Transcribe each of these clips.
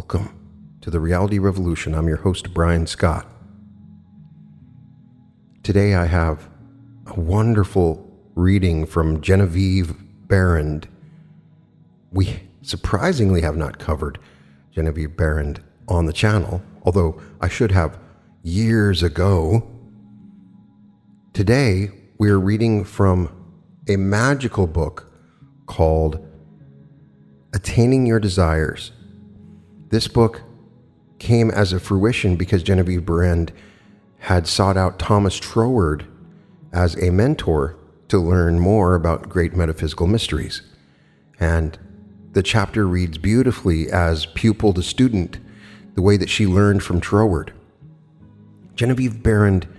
Welcome to the Reality Revolution. I'm your host, Brian Scott. Today I have a wonderful reading from Genevieve Behrend. We surprisingly have not covered Genevieve Behrend on the channel, although I should have years ago. Today we're reading from a magical book called Attaining Your Desires. This book came as a fruition because Genevieve Behrend had sought out Thomas Troward as a mentor to learn more about great metaphysical mysteries. And the chapter reads beautifully as pupil to student, the way that she learned from Troward. Genevieve Behrend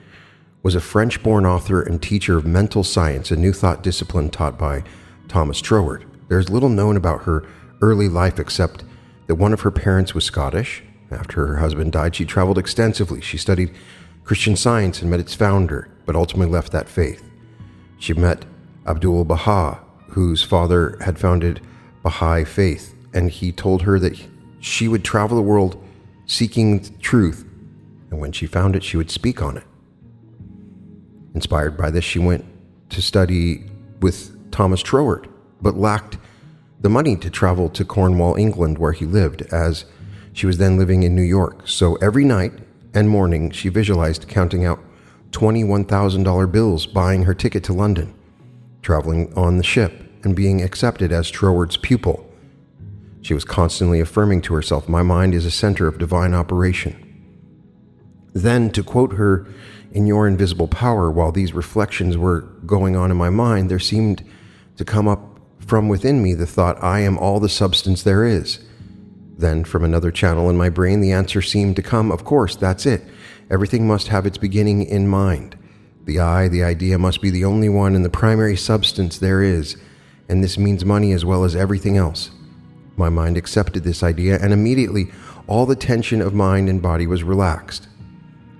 was a French-born author and teacher of mental science, a new thought discipline taught by Thomas Troward. There's little known about her early life except that one of her parents was Scottish. After her husband died, she traveled extensively. She studied Christian Science and met its founder, but ultimately left that faith. She met Abdul Baha, whose father had founded Baha'i faith, and he told her that she would travel the world seeking truth, and when she found it, she would speak on it. Inspired by this, she went to study with Thomas Troward, but lacked the money to travel to Cornwall, England, where he lived, as she was then living in New York. So every night and morning, she visualized counting out $21,000 bills, buying her ticket to London, traveling on the ship, and being accepted as Troward's pupil. She was constantly affirming to herself, "My mind is a center of divine operation." Then, to quote her, "In your invisible power," while these reflections were going on in my mind, there seemed to come up from within me the thought, "I am all the substance there is." Then from another channel in my brain, the answer seemed to come, "Of course, that's it. Everything must have its beginning in mind. The I, the idea, must be the only one and the primary substance there is, and this means money as well as everything else." My mind accepted this idea, and immediately all the tension of mind and body was relaxed.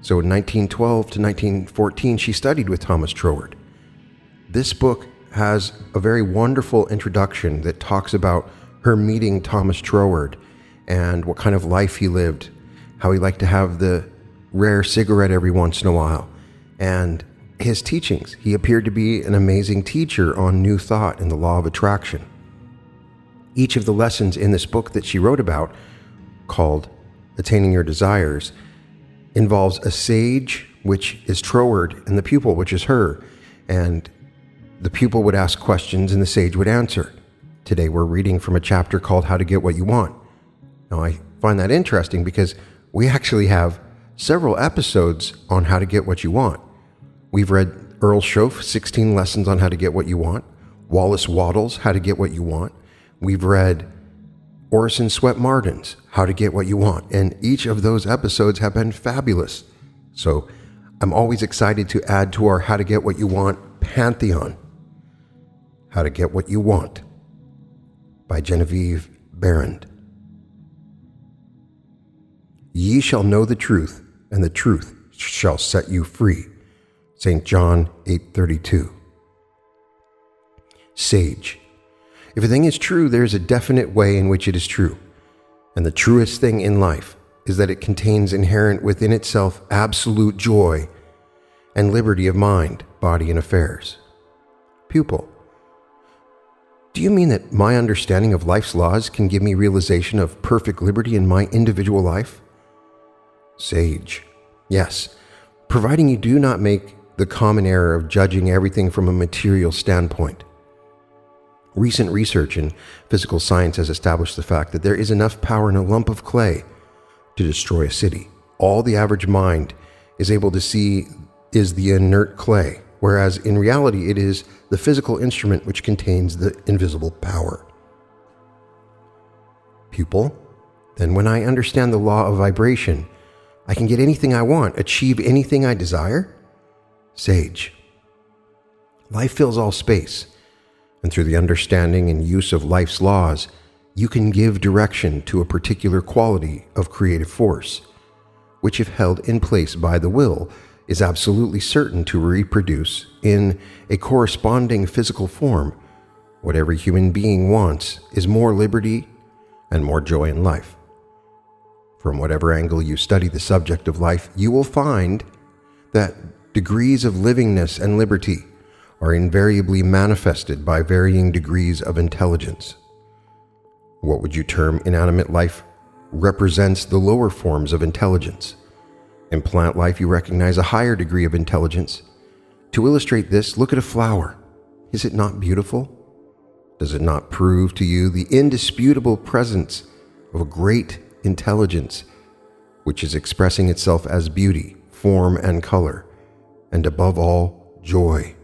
So in 1912 to 1914, she studied with Thomas Troward. This book has a very wonderful introduction that talks about her meeting Thomas Troward and what kind of life he lived, how he liked to have the rare cigarette every once in a while, and his teachings. He appeared to be an amazing teacher on new thought and the law of attraction. Each of the lessons in this book that she wrote about, called Attaining Your Desires, involves a sage, which is Troward, and the pupil, which is her, and the pupil would ask questions and the sage would answer. Today we're reading from a chapter called How to Get What You Want. Now I find that interesting because we actually have several episodes on how to get what you want. We've read Earl Schoaf, 16 Lessons on How to Get What You Want, Wallace Wattles, How to Get What You Want. We've read Orison Swett Marden's How to Get What You Want, and each of those episodes have been fabulous. So I'm always excited to add to our How to Get What You Want pantheon. How to Get What You Want by Genevieve Behrend. Ye shall know the truth, and the truth shall set you free. St. John 8:32. Sage. If a thing is true, there is a definite way in which it is true. And the truest thing in life is that it contains inherent within itself absolute joy and liberty of mind, body, and affairs. Pupil. Do you mean that my understanding of life's laws can give me realization of perfect liberty in my individual life? Sage. Yes, providing you do not make the common error of judging everything from a material standpoint. Recent research in physical science has established the fact that there is enough power in a lump of clay to destroy a city. All the average mind is able to see is the inert clay, whereas in reality it is the physical instrument which contains the invisible power. Pupil. Then when I understand the law of vibration, I can get anything I want, achieve anything I desire? Sage. Life fills all space, and through the understanding and use of life's laws, you can give direction to a particular quality of creative force, which if held in place by the will, is absolutely certain to reproduce in a corresponding physical form what every human being wants is more liberty and more joy in life. From whatever angle you study the subject of life, you will find that degrees of livingness and liberty are invariably manifested by varying degrees of intelligence. What would you term inanimate life represents the lower forms of intelligence. In plant life, you recognize a higher degree of intelligence. To illustrate this, look at a flower. Is it not beautiful? Does it not prove to you the indisputable presence of a great intelligence, which is expressing itself as beauty, form, and color, and above all, joy?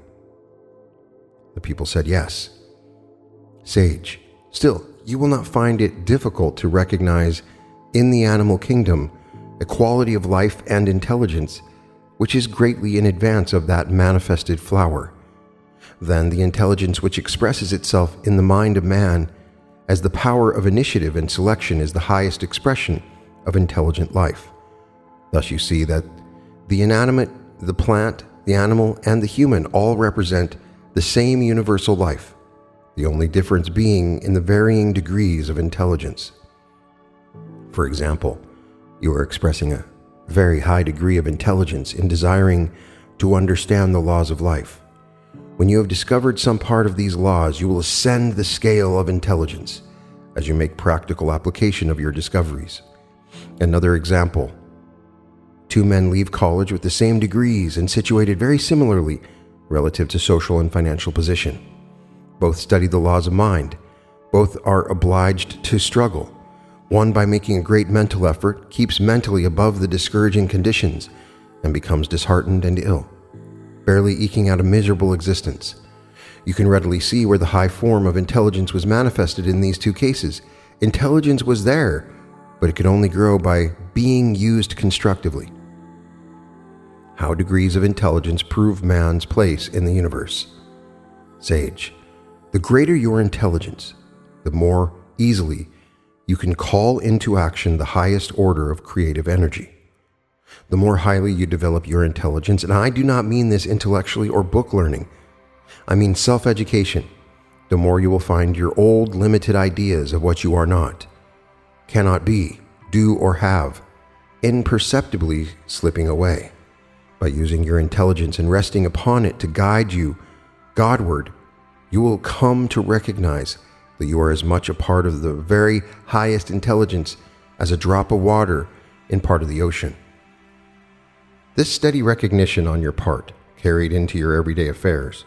The people said yes. Sage, still, you will not find it difficult to recognize in the animal kingdom a quality of life and intelligence which is greatly in advance of that manifested flower. Then the intelligence which expresses itself in the mind of man as the power of initiative and selection is the highest expression of intelligent life. Thus you see that the inanimate, the plant, the animal, and the human all represent the same universal life, the only difference being in the varying degrees of intelligence. For example, you are expressing a very high degree of intelligence in desiring to understand the laws of life. When you have discovered some part of these laws, you will ascend the scale of intelligence as you make practical application of your discoveries. Another example: two men leave college with the same degrees and situated very similarly relative to social and financial position. Both study the laws of mind. Both are obliged to struggle. One, by making a great mental effort, keeps mentally above the discouraging conditions and becomes disheartened and ill, barely eking out a miserable existence. You can readily see where the high form of intelligence was manifested in these two cases. Intelligence was there, but it could only grow by being used constructively. How degrees of intelligence prove man's place in the universe. Sage, the greater your intelligence, the more easily you can call into action the highest order of creative energy. The more highly you develop your intelligence, and I do not mean this intellectually or book learning, I mean self-education, the more you will find your old limited ideas of what you are not, cannot be, do, or have, imperceptibly slipping away. By using your intelligence and resting upon it to guide you Godward, you will come to recognize that you are as much a part of the very highest intelligence as a drop of water in part of the ocean. This steady recognition on your part, carried into your everyday affairs,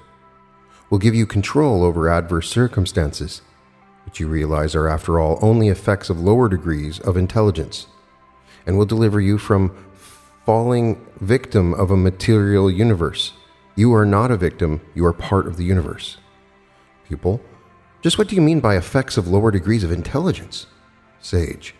will give you control over adverse circumstances, which you realize are, after all, only effects of lower degrees of intelligence, and will deliver you from falling victim of a material universe. You are not a victim, you are part of the universe. Pupil, just what do you mean by effects of lower degrees of intelligence? Sage,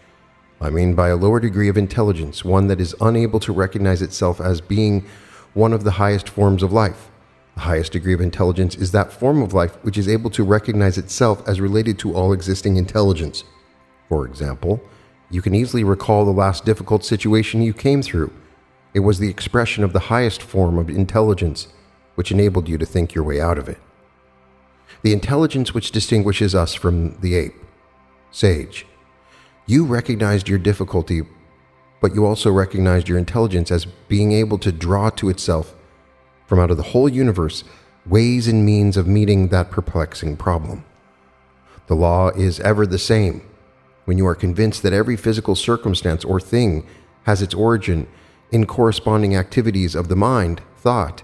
I mean by a lower degree of intelligence, one that is unable to recognize itself as being one of the highest forms of life. The highest degree of intelligence is that form of life which is able to recognize itself as related to all existing intelligence. For example, you can easily recall the last difficult situation you came through. It was the expression of the highest form of intelligence which enabled you to think your way out of it. The intelligence which distinguishes us from the ape. Sage, you recognized your difficulty, but you also recognized your intelligence as being able to draw to itself from out of the whole universe ways and means of meeting that perplexing problem. The law is ever the same. When you are convinced that every physical circumstance or thing has its origin in corresponding activities of the mind, thought,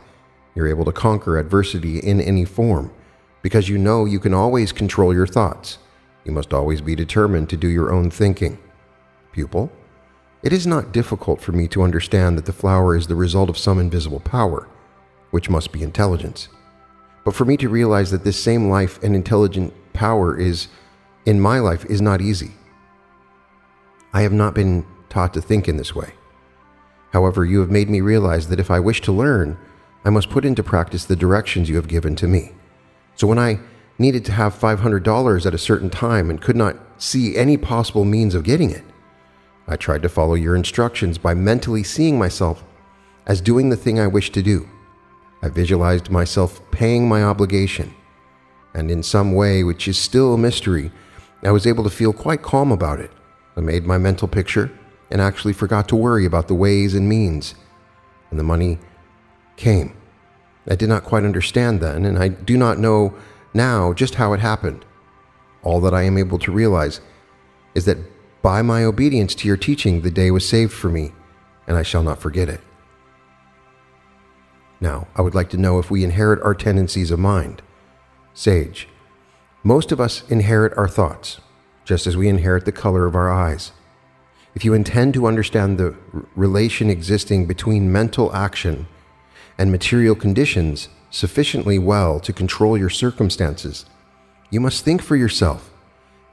you're able to conquer adversity in any form, because you know you can always control your thoughts. You must always be determined to do your own thinking. Pupil, it is not difficult for me to understand that the flower is the result of some invisible power, which must be intelligence. But for me to realize that this same life and intelligent power is in my life is not easy. I have not been taught to think in this way. However, you have made me realize that if I wish to learn, I must put into practice the directions you have given to me. So when I needed to have $500 at a certain time and could not see any possible means of getting it, I tried to follow your instructions by mentally seeing myself as doing the thing I wished to do. I visualized myself paying my obligation, and in some way, which is still a mystery, I was able to feel quite calm about it. I made my mental picture, and actually forgot to worry about the ways and means. And the money came. I did not quite understand then, and I do not know now just how it happened. All that I am able to realize is that by my obedience to your teaching, the day was saved for me, and I shall not forget it. Now, I would like to know if we inherit our tendencies of mind. Sage, most of us inherit our thoughts, just as we inherit the color of our eyes. If you intend to understand the relation existing between mental action and material conditions sufficiently well to control your circumstances, you must think for yourself,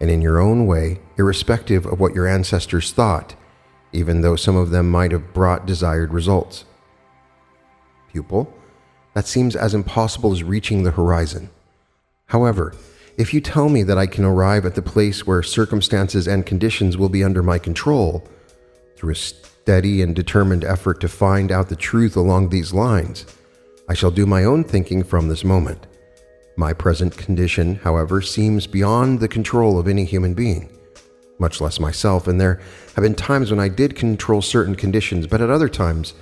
and in your own way, irrespective of what your ancestors thought, even though some of them might have brought desired results. Pupil, that seems as impossible as reaching the horizon. However, if you tell me that I can arrive at the place where circumstances and conditions will be under my control, through a steady and determined effort to find out the truth along these lines, I shall do my own thinking from this moment. My present condition, however, seems beyond the control of any human being, much less myself, and there have been times when I did control certain conditions, but at other times,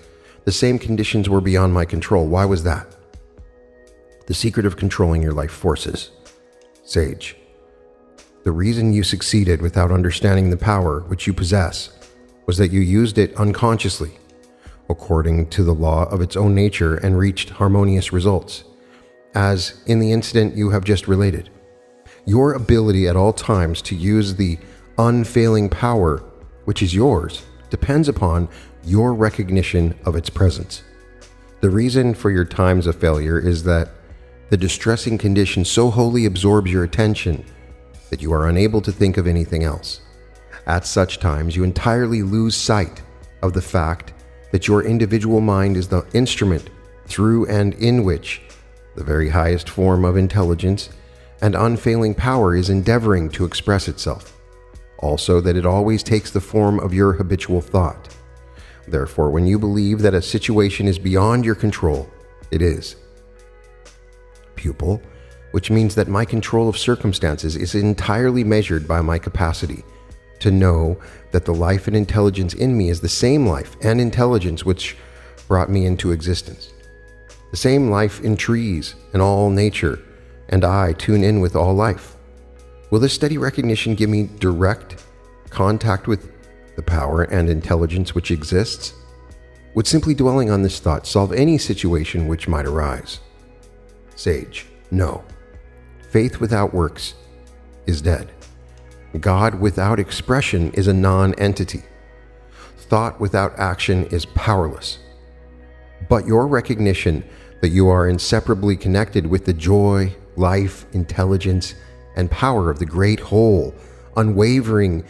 the same conditions were beyond my control. Why was that? The secret of controlling your life forces. Sage, the reason you succeeded without understanding the power which you possess was that you used it unconsciously, according to the law of its own nature, and reached harmonious results, as in the incident you have just related. Your ability at all times to use the unfailing power which is yours depends upon your recognition of its presence. The reason for your times of failure is that the distressing condition so wholly absorbs your attention that you are unable to think of anything else. At such times, you entirely lose sight of the fact that your individual mind is the instrument through and in which the very highest form of intelligence and unfailing power is endeavoring to express itself. Also, that it always takes the form of your habitual thought. Therefore, when you believe that a situation is beyond your control, it is. Pupil, which means that my control of circumstances is entirely measured by my capacity to know that the life and intelligence in me is the same life and intelligence which brought me into existence. The same life in trees and all nature, and I tune in with all life. Will this steady recognition give me direct contact with the power and intelligence which exists? Would simply dwelling on this thought solve any situation which might arise? Sage, no. Faith without works is dead. God without expression is a non-entity. Thought without action is powerless. But your recognition that you are inseparably connected with the joy, life, intelligence, and power of the great whole, unwavering,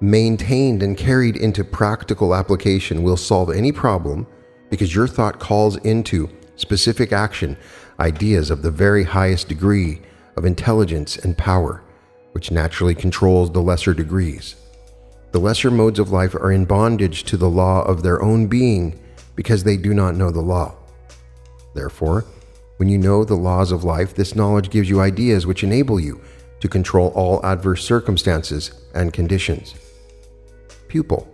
maintained and carried into practical application, will solve any problem, because your thought calls into specific action ideas of the very highest degree of intelligence and power, which naturally controls the lesser degrees. The lesser modes of life are in bondage to the law of their own being because they do not know the law. Therefore, when you know the laws of life, this knowledge gives you ideas which enable you to control all adverse circumstances and conditions. Pupil,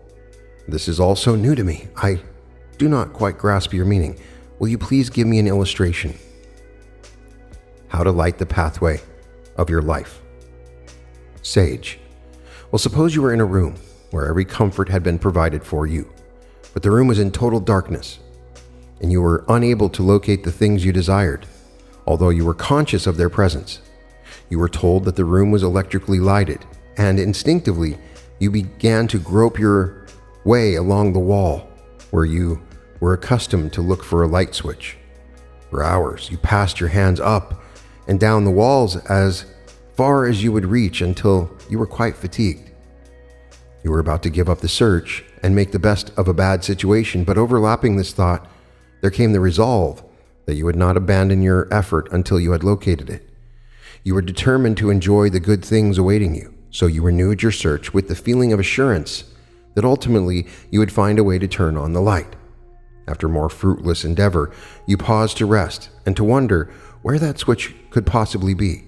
this is also new to me. I do not quite grasp your meaning. Will you please give me an illustration? How to light the pathway of your life. Sage, well, suppose you were in a room where every comfort had been provided for you, but the room was in total darkness, and you were unable to locate the things you desired, although you were conscious of their presence. You were told that the room was electrically lighted, and instinctively you began to grope your way along the wall where you were accustomed to look for a light switch. For hours, you passed your hands up and down the walls as far as you would reach until you were quite fatigued. You were about to give up the search and make the best of a bad situation, but overlapping this thought, there came the resolve that you would not abandon your effort until you had located it. You were determined to enjoy the good things awaiting you, so you renewed your search with the feeling of assurance that ultimately you would find a way to turn on the light. After more fruitless endeavor, you paused to rest and to wonder where that switch could possibly be.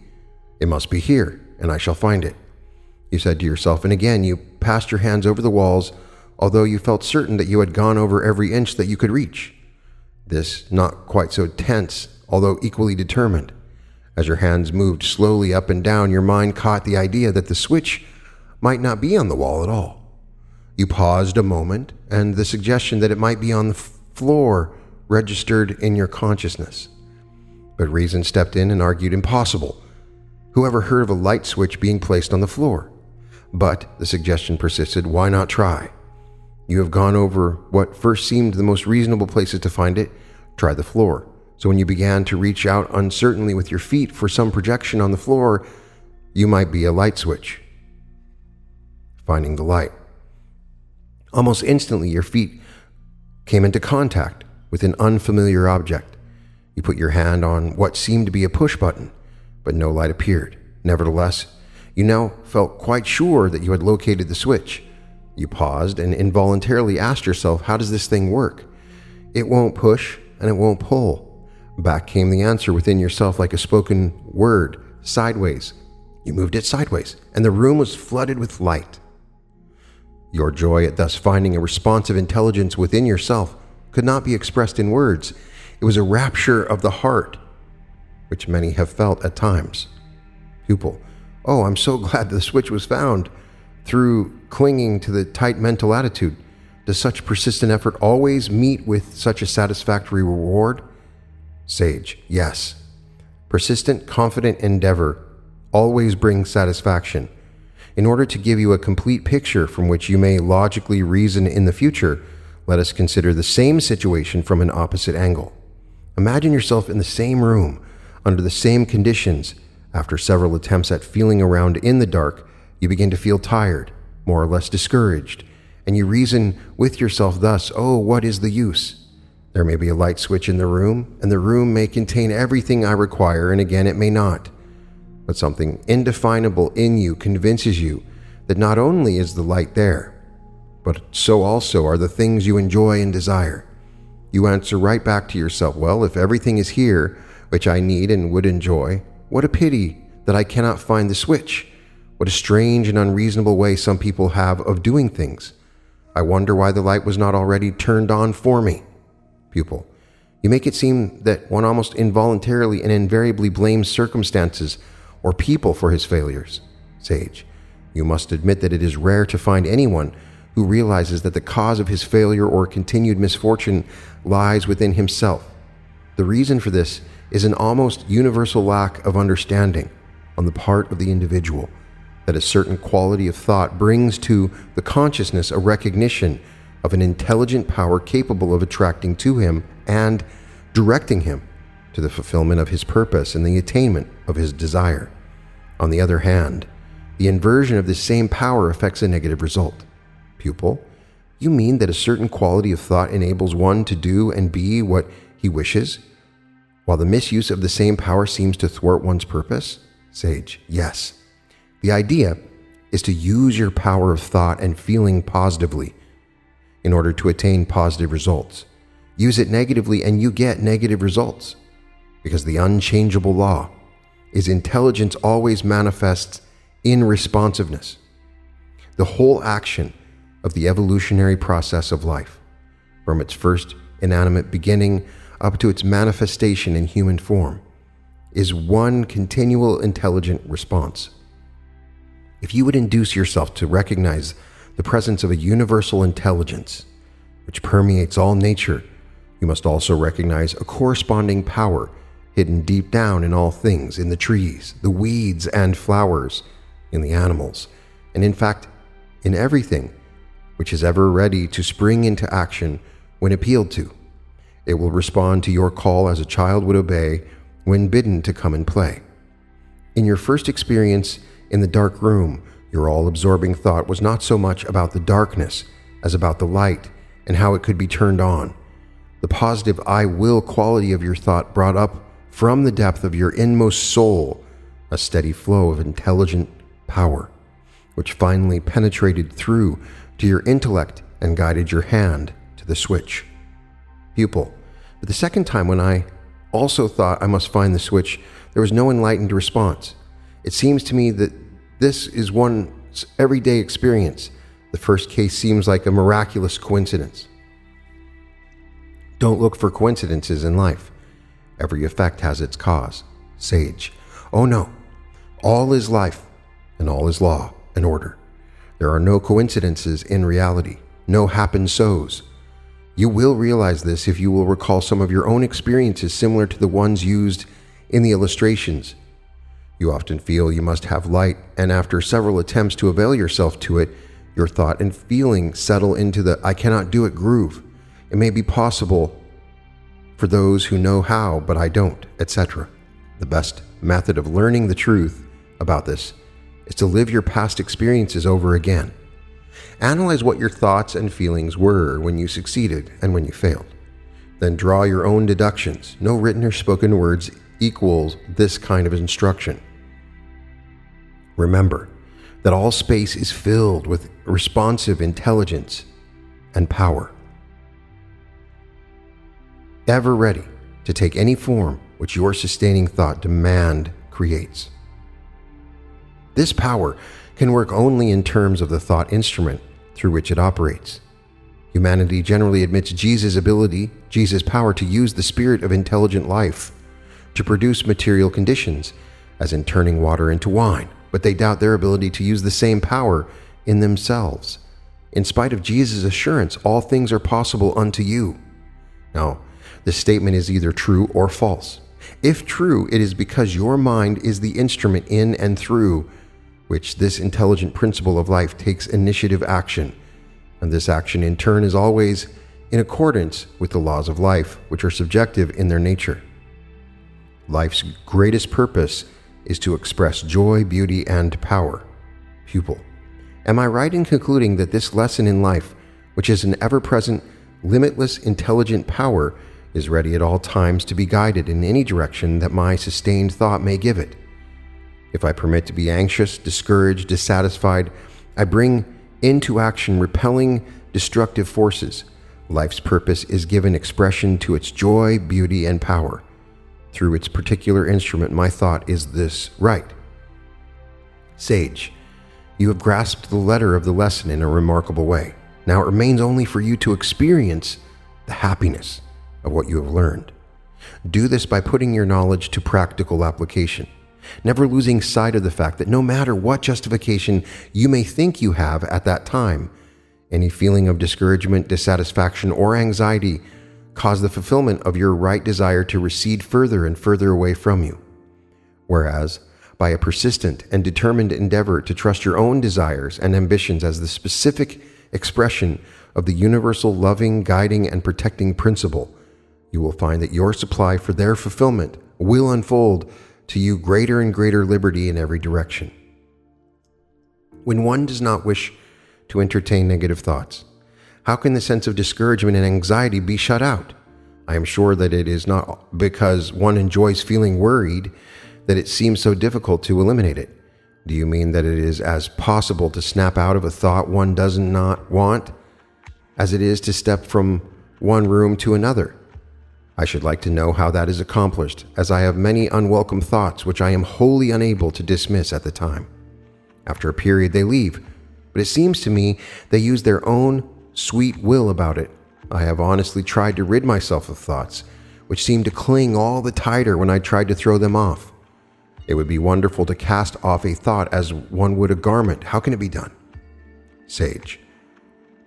It must be here, and I shall find it, you said to yourself, and again you passed your hands over the walls, although you felt certain that you had gone over every inch that you could reach. This not quite so tense, although equally determined. As your hands moved slowly up and down, your mind caught the idea that the switch might not be on the wall at all. You paused a moment, and the suggestion that it might be on the floor registered in your consciousness. But reason stepped in and argued impossible. Who ever heard of a light switch being placed on the floor? But the suggestion persisted, why not try? You have gone over what first seemed the most reasonable places to find it. Try the floor. So when you began to reach out uncertainly with your feet for some projection on the floor, you might be a light switch. Finding the light. Almost instantly, your feet came into contact with an unfamiliar object. You put your hand on what seemed to be a push button, but no light appeared. Nevertheless, you now felt quite sure that you had located the switch. You paused and involuntarily asked yourself, how does this thing work? It won't push and it won't pull. Back came the answer within yourself like a spoken word, sideways. You moved it sideways, and the room was flooded with light. Your joy at thus finding a responsive intelligence within yourself could not be expressed in words. It was a rapture of the heart, which many have felt at times. Pupil. Oh, I'm so glad the switch was found. Through clinging to the tight mental attitude, does such persistent effort always meet with such a satisfactory reward? Sage. Yes. Persistent, confident endeavor always brings satisfaction. In order to give you a complete picture from which you may logically reason in the future, let us consider the same situation from an opposite angle. Imagine yourself in the same room, under the same conditions. After several attempts at feeling around in the dark, you begin to feel tired, more or less discouraged, and you reason with yourself thus, oh, what is the use? There may be a light switch in the room, and the room may contain everything I require, and again it may not. But something indefinable in you convinces you that not only is the light there, but so also are the things you enjoy and desire. You answer right back to yourself, well, if everything is here, which I need and would enjoy, what a pity that I cannot find the switch. What a strange and unreasonable way some people have of doing things. I wonder why the light was not already turned on for me. Pupil. You make it seem that one almost involuntarily and invariably blames circumstances or people for his failures. Sage. You must admit that it is rare to find anyone who realizes that the cause of his failure or continued misfortune lies within himself. The reason for this is an almost universal lack of understanding on the part of the individual, that a certain quality of thought brings to the consciousness a recognition of an intelligent power capable of attracting to him and directing him to the fulfillment of his purpose and the attainment of his desire. On the other hand, the inversion of this same power affects a negative result. Pupil, you mean that a certain quality of thought enables one to do and be what he wishes, while the misuse of the same power seems to thwart one's purpose? Sage. Yes. The idea is to use your power of thought and feeling positively in order to attain positive results. Use it negatively and you get negative results, because the unchangeable law is intelligence always manifests in responsiveness. The whole action of the evolutionary process of life, from its first inanimate beginning up to its manifestation in human form, is one continual intelligent response. If you would induce yourself to recognize the presence of a universal intelligence which permeates all nature, you must also recognize a corresponding power hidden deep down in all things, in the trees, the weeds and flowers, in the animals, and in fact, in everything which is ever ready to spring into action when appealed to. It will respond to your call as a child would obey when bidden to come and play. In your first experience in the dark room, your all-absorbing thought was not so much about the darkness as about the light and how it could be turned on. The positive I will quality of your thought brought up from the depth of your inmost soul a steady flow of intelligent power, which finally penetrated through to your intellect and guided your hand to the switch. Pupil, but the second time when I also thought I must find the switch, there was no enlightened response. It seems to me that this is one's everyday experience, The first case seems like a miraculous coincidence. Don't look for coincidences in life. Every effect has its cause. Sage. Oh no. All is life, and all is law and order. There are no coincidences in reality, no happen-sos. You will realize this if you will recall some of your own experiences similar to the ones used in the illustrations. You often feel you must have light, and after several attempts to avail yourself to it, your thought and feeling settle into the "I cannot do it" groove. It may be possible for those who know how, but I don't, etc. The best method of learning the truth about this is to live your past experiences over again. Analyze what your thoughts and feelings were when you succeeded and when you failed. Then draw your own deductions. No written or spoken words equals this kind of instruction. Remember that all space is filled with responsive intelligence and power, ever ready to take any form which your sustaining thought demand creates. This power can work only in terms of the thought instrument through which it operates. Humanity generally admits Jesus' ability, Jesus' power to use the spirit of intelligent life to produce material conditions, as in turning water into wine, but they doubt their ability to use the same power in themselves. In spite of Jesus' assurance, all things are possible unto you. Now, this statement is either true or false. If true, it is because your mind is the instrument in and through which this intelligent principle of life takes initiative action, and this action in turn is always in accordance with the laws of life, which are subjective in their nature. Life's greatest purpose is to express joy, beauty, and power. Pupil. Am I right in concluding that this lesson in life, which is an ever-present, limitless, intelligent power, is ready at all times to be guided in any direction that my sustained thought may give it? If I permit to be anxious, discouraged, dissatisfied, I bring into action repelling, destructive forces. Life's purpose is given expression to its joy, beauty, and power. Through its particular instrument, my thought is this right. Sage, you have grasped the letter of the lesson in a remarkable way. Now it remains only for you to experience the happiness of what you have learned. Do this by putting your knowledge to practical application, never losing sight of the fact that no matter what justification you may think you have at that time, any feeling of discouragement, dissatisfaction, or anxiety cause the fulfillment of your right desire to recede further and further away from you. Whereas, by a persistent and determined endeavor to trust your own desires and ambitions as the specific expression of the universal loving, guiding, and protecting principle, you will find that your supply for their fulfillment will unfold to you greater and greater liberty in every direction. When one does not wish to entertain negative thoughts, how can the sense of discouragement and anxiety be shut out? I am sure that it is not because one enjoys feeling worried that it seems so difficult to eliminate it. Do you mean that it is as possible to snap out of a thought one does not want as it is to step from one room to another? I should like to know how that is accomplished, as I have many unwelcome thoughts which I am wholly unable to dismiss at the time. After a period they leave, but it seems to me they use their own sweet will about it. I have honestly tried to rid myself of thoughts which seem to cling all the tighter when I tried to throw them off. It would be wonderful to cast off a thought as one would a garment. How can it be done? Sage.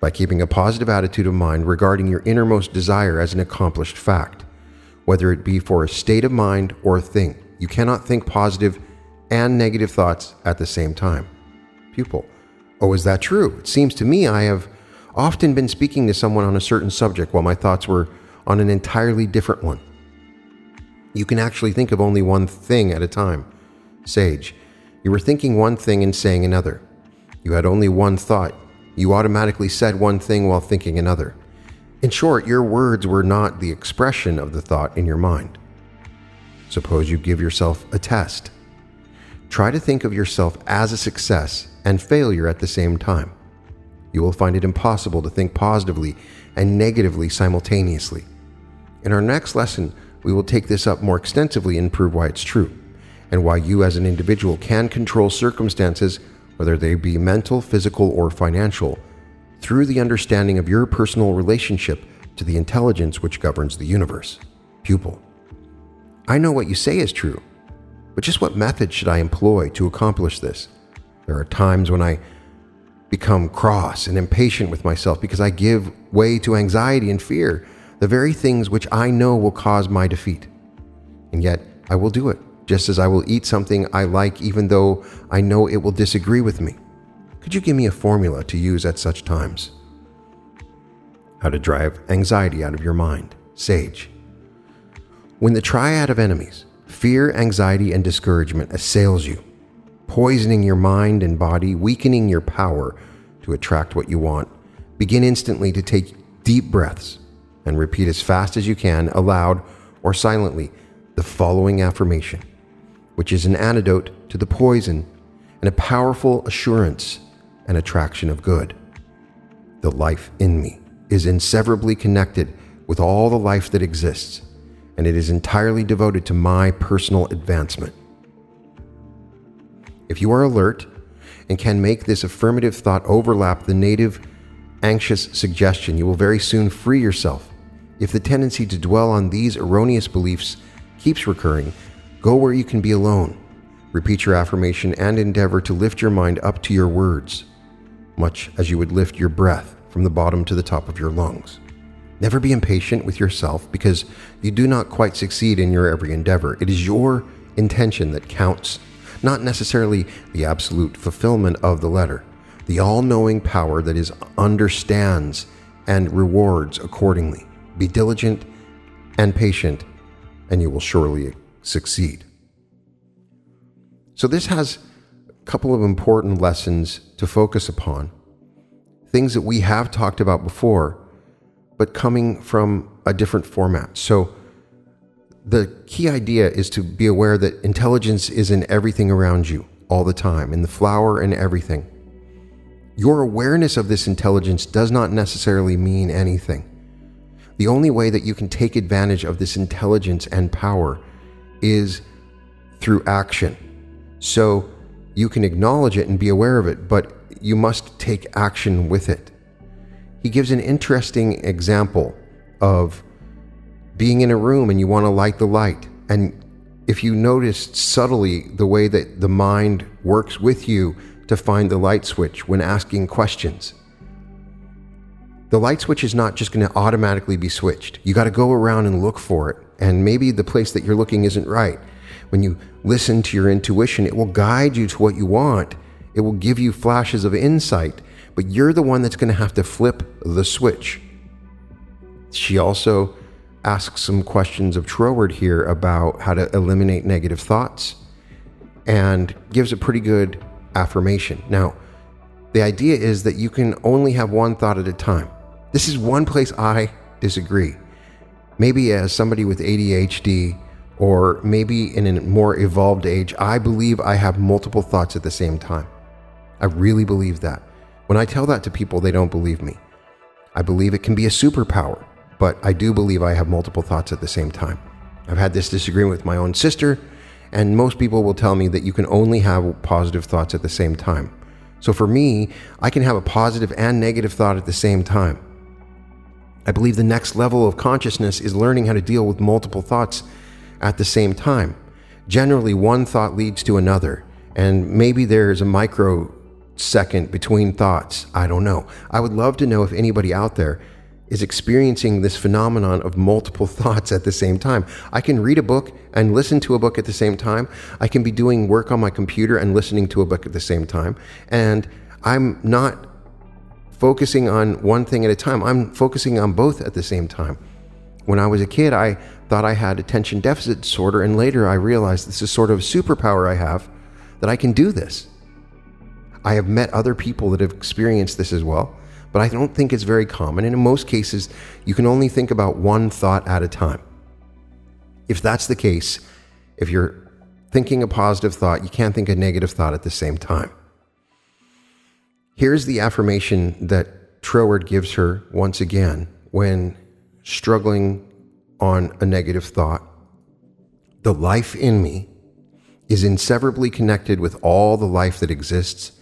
By keeping a positive attitude of mind regarding your innermost desire as an accomplished fact, whether it be for a state of mind or a thing. You cannot think positive and negative thoughts at the same time. Pupil. Oh, is that true? It seems to me I have often been speaking to someone on a certain subject while my thoughts were on an entirely different one. You can actually think of only one thing at a time. Sage. You were thinking one thing and saying another. You had only one thought. You automatically said one thing while thinking another. In short, your words were not the expression of the thought in your mind. Suppose you give yourself a test. Try to think of yourself as a success and failure at the same time. You will find it impossible to think positively and negatively simultaneously. In our next lesson, we will take this up more extensively and prove why it's true, and why you as an individual can control circumstances, whether they be mental, physical, or financial, through the understanding of your personal relationship to the intelligence which governs the universe. Pupil. I know what you say is true, but just what method should I employ to accomplish this? There are times when I become cross and impatient with myself because I give way to anxiety and fear, the very things which I know will cause my defeat. And yet I will do it, just as I will eat something I like even though I know it will disagree with me. Could you give me a formula to use at such times? How to drive anxiety out of your mind. Sage. When the triad of enemies, fear, anxiety, and discouragement assails you, poisoning your mind and body, weakening your power to attract what you want, begin instantly to take deep breaths and repeat as fast as you can, aloud or silently, the following affirmation, which is an antidote to the poison and a powerful assurance and attraction of good. The life in me is inseparably connected with all the life that exists, and it is entirely devoted to my personal advancement. If you are alert and can make this affirmative thought overlap the native anxious suggestion, you will very soon free yourself. If the tendency to dwell on these erroneous beliefs keeps recurring, go where you can be alone. Repeat your affirmation and endeavor to lift your mind up to your words, much as you would lift your breath from the bottom to the top of your lungs. Never be impatient with yourself because you do not quite succeed in your every endeavor. It is your intention that counts, not necessarily the absolute fulfillment of the letter. The all-knowing power that is understands and rewards accordingly. Be diligent and patient, and you will surely succeed. So this has a couple of important lessons to focus upon. Things that we have talked about before, but coming from a different format. So the key idea is to be aware that intelligence is in everything around you all the time, in the flower and everything. Your awareness of this intelligence does not necessarily mean anything. The only way that you can take advantage of this intelligence and power is through action. So you can acknowledge it and be aware of it, but you must take action with it. He gives an interesting example of being in a room and you want to light the light. And if you notice subtly the way that the mind works with you to find the light switch when asking questions, the light switch is not just going to automatically be switched. You got to go around and look for it. And maybe the place that you're looking isn't right. When you listen to your intuition, it will guide you to what you want. It will give you flashes of insight, but you're the one that's going to have to flip the switch. She also asks some questions of Troward here about how to eliminate negative thoughts and gives a pretty good affirmation. Now, the idea is that you can only have one thought at a time. This is one place I disagree. Maybe as somebody with ADHD, or maybe in a more evolved age, I believe I have multiple thoughts at the same time. I really believe that. When I tell that to people, they don't believe me. I believe it can be a superpower, but I do believe I have multiple thoughts at the same time. I've had this disagreement with my own sister, and most people will tell me that you can only have positive thoughts at the same time. So for me, I can have a positive and negative thought at the same time. I believe the next level of consciousness is learning how to deal with multiple thoughts at the same time. Generally, one thought leads to another, and maybe there's a microsecond between thoughts. I don't know. I would love to know if anybody out there is experiencing this phenomenon of multiple thoughts at the same time. I can read a book and listen to a book at the same time. I can be doing work on my computer and listening to a book at the same time. And I'm not focusing on one thing at a time. I'm focusing on both at the same time. When I was a kid, I thought I had attention deficit disorder, and later I realized this is sort of a superpower I have, that I can do this. I have met other people that have experienced this as well, but I don't think it's very common, and in most cases, you can only think about one thought at a time. If that's the case, if you're thinking a positive thought, you can't think a negative thought at the same time. Here's the affirmation that Troward gives her once again when struggling on a negative thought. The life in me is inseparably connected with all the life that exists,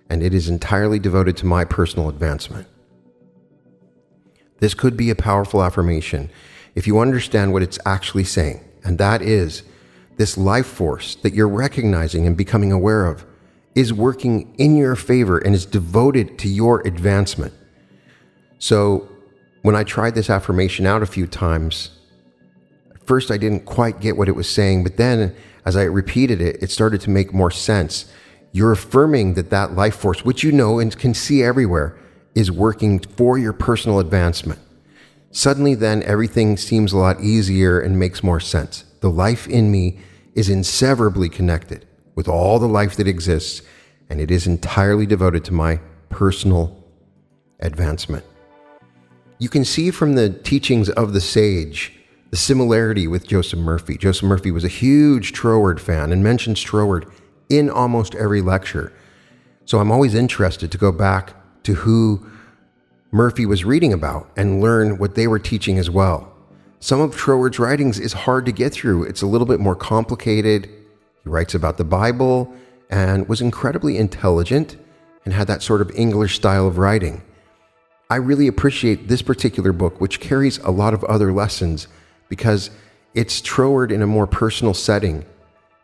and it is entirely devoted to my personal advancement. This could be a powerful affirmation if you understand what it's actually saying, and that is this life force that you're recognizing and becoming aware of is working in your favor and is devoted to your advancement. So when I tried this affirmation out a few times, at first I didn't quite get what it was saying, but then as I repeated it, it started to make more sense. You're affirming that life force, which you know and can see everywhere, is working for your personal advancement. Suddenly then everything seems a lot easier and makes more sense. The life in me is inseparably connected with all the life that exists, and it is entirely devoted to my personal advancement. You can see from the teachings of the sage the similarity with Joseph Murphy. Joseph Murphy was a huge Troward fan and mentions Troward in almost every lecture. So I'm always interested to go back to who Murphy was reading about and learn what they were teaching as well. Some of Troward's writings is hard to get through. It's a little bit more complicated. He writes about the Bible and was incredibly intelligent and had that sort of English style of writing. I really appreciate this particular book, which carries a lot of other lessons because it's Troward in a more personal setting,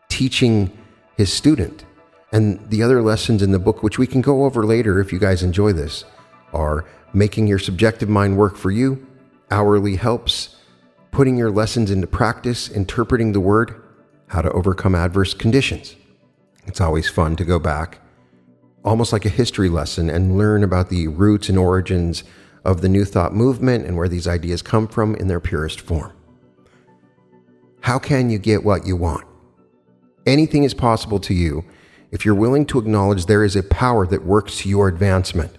teaching his student. And the other lessons in the book, which we can go over later if you guys enjoy this, are making your subjective mind work for you, hourly helps, putting your lessons into practice, interpreting the word, how to overcome adverse conditions. It's always fun to go back, almost like a history lesson, and learn about the roots and origins of the New Thought movement and where these ideas come from in their purest form. How can you get what you want? Anything is possible to you if you're willing to acknowledge there is a power that works to your advancement.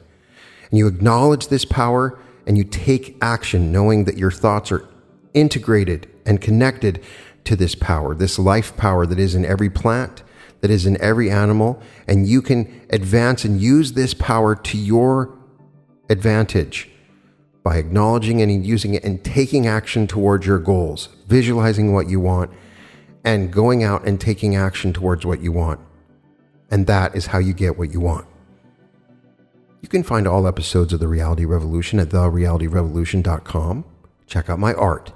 And you acknowledge this power and you take action knowing that your thoughts are integrated and connected to this power, this life power that is in every plant, that is in every animal, and you can advance and use this power to your advantage by acknowledging and using it and taking action towards your goals, visualizing what you want, and going out and taking action towards what you want. And that is how you get what you want. You can find all episodes of The Reality Revolution at therealityrevolution.com. Check out my art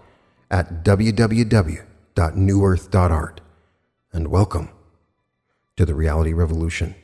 at www.newearth.art. And welcome to The Reality Revolution.